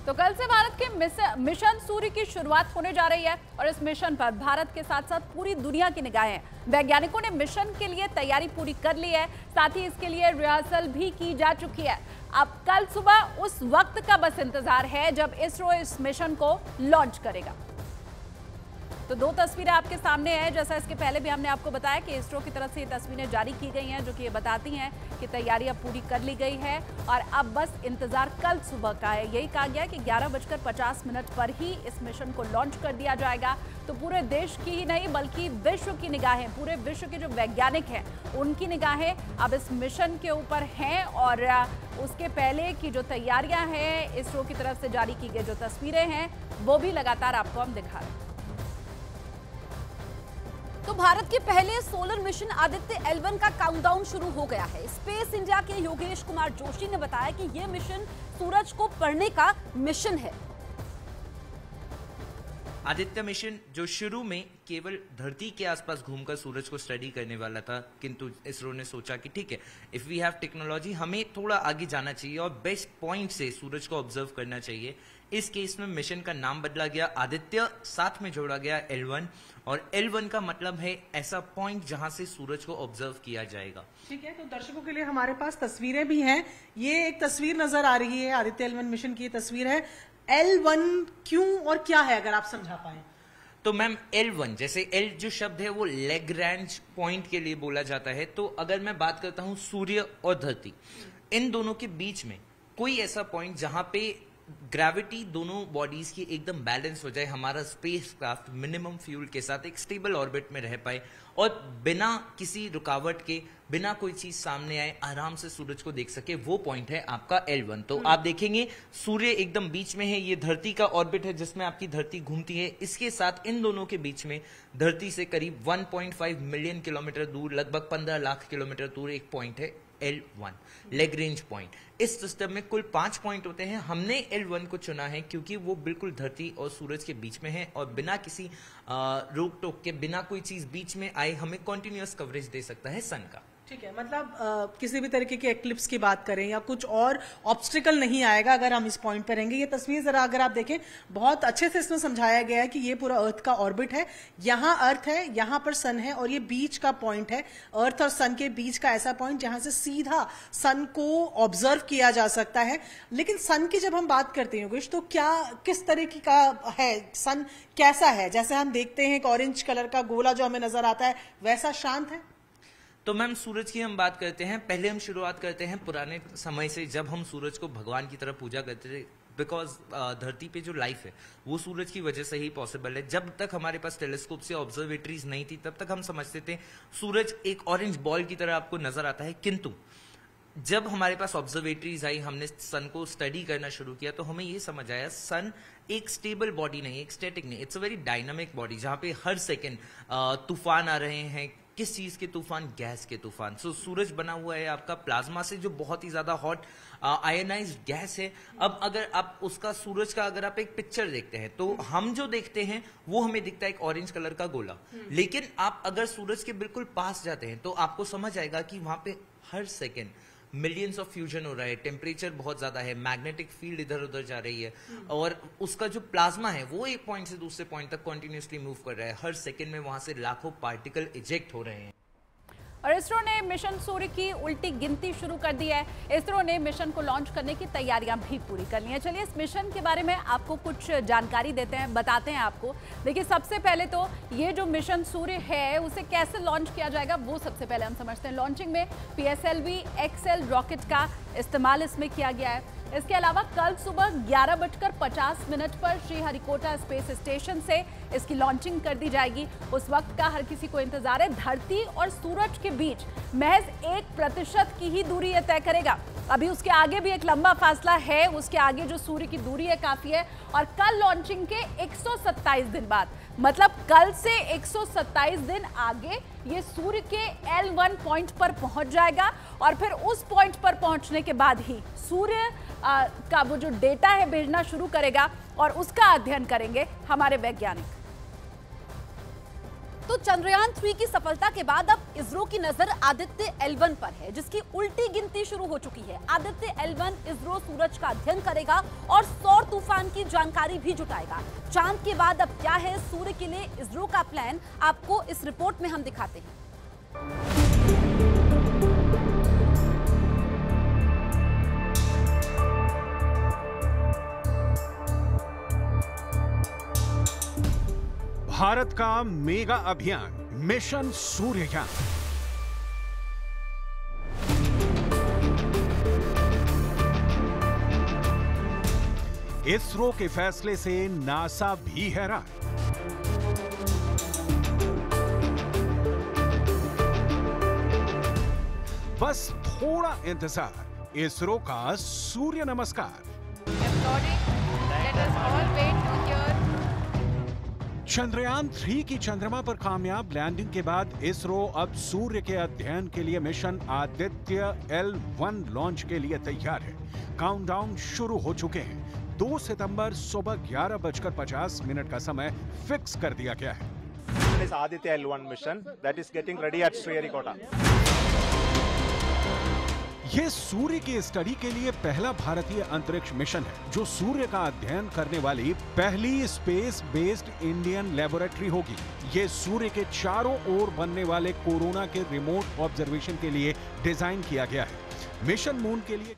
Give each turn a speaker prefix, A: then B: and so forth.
A: तो कल से भारत के मिशन सूर्य की शुरुआत होने जा रही है और इस मिशन पर भारत के साथ साथ पूरी दुनिया की निगाहें। वैज्ञानिकों ने मिशन के लिए तैयारी पूरी कर ली है, साथ ही इसके लिए रिहर्सल भी की जा चुकी है। अब कल सुबह उस वक्त का बस इंतजार है जब इसरो इस मिशन को लॉन्च करेगा। तो दो तस्वीरें आपके सामने हैं। जैसा इसके पहले भी हमने आपको बताया कि इसरो की तरफ से ये तस्वीरें जारी की गई हैं, जो कि ये बताती हैं कि तैयारी अब पूरी कर ली गई है और अब बस इंतजार कल सुबह का है। यही कहा गया कि 11:50 पर ही इस मिशन को लॉन्च कर दिया जाएगा। तो पूरे देश की ही नहीं बल्कि विश्व की निगाहें, पूरे विश्व के जो वैज्ञानिक हैं उनकी निगाहें अब इस मिशन के ऊपर हैं और उसके पहले की जो तैयारियां हैं, इसरो की तरफ से जारी की गई जो तस्वीरें हैं वो भी लगातार आपको हम दिखा रहे हैं।
B: तो भारत के पहले सोलर मिशन आदित्य L1 का काउंटडाउन शुरू हो गया है। स्पेस इंडिया के योगेश कुमार जोशी ने बताया कि यह मिशन सूरज को पढ़ने का मिशन है।
C: आदित्य मिशन जो शुरू में केवल धरती के आसपास घूमकर सूरज को स्टडी करने वाला था, किंतु इसरो ने सोचा कि ठीक है, इफ वी हैव टेक्नोलॉजी, हमें थोड़ा आगे जाना चाहिए और बेस्ट पॉइंट से सूरज को ऑब्जर्व करना चाहिए। इस केस में मिशन का नाम बदला गया, आदित्य साथ में जोड़ा गया L1 और L1 का मतलब है ऐसा पॉइंट जहां से सूरज को ऑब्जर्व किया जाएगा।
D: ठीक है, तो दर्शकों के लिए हमारे पास तस्वीरें भी हैं। ये एक तस्वीर नजर आ रही है, आदित्य L1 मिशन की तस्वीर है। L1 क्यों और क्या है, अगर आप समझा पाए
C: तो मैम L1, जैसे L जो शब्द है वो लैग्रैंज पॉइंट के लिए बोला जाता है। तो अगर मैं बात करता हूं सूर्य और धरती, इन दोनों के बीच में कोई ऐसा पॉइंट जहां पे ग्रेविटी दोनों बॉडीज की एकदम बैलेंस हो जाए, हमारा स्पेसक्राफ्ट मिनिमम फ्यूल के साथ एक स्टेबल ऑर्बिट में रह पाए और बिना किसी रुकावट के, बिना कोई चीज सामने आए, आराम से सूरज को देख सके, वो पॉइंट है आपका L1। तो आप देखेंगे सूर्य एकदम बीच में है, ये धरती का ऑर्बिट है जिसमें आपकी धरती घूमती है। इसके साथ इन दोनों के बीच में धरती से करीब 1.5 मिलियन किलोमीटर दूर, लगभग 15 लाख किलोमीटर दूर एक पॉइंट है L1, लैग्रेंज पॉइंट। इस सिस्टम में कुल 5 पॉइंट होते हैं। हमने L1 को चुना है क्योंकि वो बिल्कुल धरती और सूरज के बीच में है और बिना किसी रोक टोक के, बिना कोई चीज बीच में आए, हमें कॉन्टिन्यूअस कवरेज दे सकता है सन का।
D: ठीक है, मतलब किसी भी तरीके के एक्लिप्स की बात करें या कुछ और ऑब्स्टिकल नहीं आएगा अगर हम इस पॉइंट पर रहेंगे। ये तस्वीर जरा अगर आप देखें, बहुत अच्छे से इसमें समझाया गया है कि ये पूरा अर्थ का ऑर्बिट है। यहाँ अर्थ है, यहाँ पर सन है और ये बीच का पॉइंट है, अर्थ और सन के बीच का ऐसा पॉइंट जहां से सीधा सन को ऑब्जर्व किया जा सकता है। लेकिन सन की जब हम बात करते हैं योगेश, तो क्या किस तरीके का है सन, कैसा है? जैसे हम देखते हैं एक ऑरेंज कलर का गोला जो हमें नजर आता है, वैसा शांत है?
C: तो मैम सूरज की हम बात करते हैं, पहले हम शुरुआत करते हैं पुराने समय से, जब हम सूरज को भगवान की तरह पूजा करते थे। बिकॉज धरती पे जो लाइफ है वो सूरज की वजह से ही पॉसिबल है। जब तक हमारे पास टेलीस्कोप से ऑब्जर्वेटरीज नहीं थी, तब तक हम समझते थे सूरज एक ऑरेंज बॉल की तरह आपको नजर आता है। किंतु जब हमारे पास ऑब्जर्वेटरीज आई, हमने सन को स्टडी करना शुरू किया, तो हमें ये समझ आया सन एक स्टेबल बॉडी नहीं, एक स्टैटिक नहीं, it's a very dynamic body, जहां पे हर सेकेंड तूफान आ रहे हैं। किस चीज के तूफान? गैस के तूफान। सो सूरज बना हुआ है आपका प्लाज्मा से, जो बहुत ही ज्यादा हॉट आयनाइज्ड गैस है। अब अगर आप उसका, सूरज का अगर आप एक पिक्चर देखते हैं तो हम जो देखते हैं वो हमें दिखता है एक ऑरेंज कलर का गोला। लेकिन आप अगर सूरज के बिल्कुल पास जाते हैं तो आपको समझ आएगा कि वहां पे हर सेकेंड मिलियंस ऑफ फ्यूजन हो रहा है, टेम्परेचर बहुत ज्यादा है, मैग्नेटिक फील्ड इधर उधर जा रही है और उसका जो प्लाज्मा है वो एक पॉइंट से दूसरे पॉइंट तक कंटिन्यूअसली मूव कर रहा है। हर सेकंड में वहां से लाखों पार्टिकल इजेक्ट हो रहे हैं।
A: और इसरो ने मिशन सूर्य की उल्टी गिनती शुरू कर दी है। इसरो ने मिशन को लॉन्च करने की तैयारियां भी पूरी कर ली हैं। चलिए इस मिशन के बारे में आपको कुछ जानकारी देते हैं, बताते हैं आपको। देखिए, सबसे पहले तो ये जो मिशन सूर्य है उसे कैसे लॉन्च किया जाएगा वो सबसे पहले हम समझते हैं। लॉन्चिंग में PSLV XL रॉकेट का इस्तेमाल इसमें किया गया है। इसके अलावा कल सुबह 11:50 पर श्रीहरिकोटा स्पेस स्टेशन से इसकी लॉन्चिंग कर दी जाएगी। उस वक्त का हर किसी को इंतजार है। धरती और सूरज के बीच महज 1% की ही दूरी यह तय करेगा। अभी उसके आगे भी एक लंबा फासला है, उसके आगे जो सूर्य की दूरी है काफी है। और कल लॉन्चिंग के 127 दिन बाद, मतलब कल से 127 दिन आगे ये सूर्य के L1 पॉइंट पर पहुंच जाएगा और फिर उस पॉइंट पर पहुंचने के बाद ही सूर्य का वो जो डेटा है भेजना शुरू करेगा और उसका अध्ययन करेंगे हमारे वैज्ञानिक।
B: तो चंद्रयान 3 की सफलता के बाद अब इसरो की नजर आदित्य L1 पर है, जिसकी उल्टी गिनती शुरू हो चुकी है। आदित्य L1 इसरो सूरज का अध्ययन करेगा और सौर तूफान की जानकारी भी जुटाएगा। चांद के बाद अब क्या है सूर्य के लिए इसरो का प्लान, आपको इस रिपोर्ट में हम दिखाते हैं।
E: भारत का मेगा अभियान मिशन सूर्ययान। इसरो के फैसले से नासा भी हैरान। बस थोड़ा इंतजार, इसरो का सूर्य नमस्कार। चंद्रयान 3 की चंद्रमा पर कामयाब लैंडिंग के बाद इसरो अब सूर्य के अध्ययन के लिए मिशन आदित्य L1 लॉन्च के लिए तैयार है। काउंटडाउन शुरू हो चुके हैं। 2 सितंबर सुबह 11:50 का समय फिक्स कर दिया गया है।
F: Aditya L1 mission that is getting ready at Sriharikota.
E: ये सूर्य की स्टडी के लिए पहला भारतीय अंतरिक्ष मिशन है, जो सूर्य का अध्ययन करने वाली पहली स्पेस बेस्ड इंडियन लेबोरेटरी होगी। ये सूर्य के चारों ओर बनने वाले कोरोना के रिमोट ऑब्जर्वेशन के लिए डिजाइन किया गया है। मिशन मून के लिए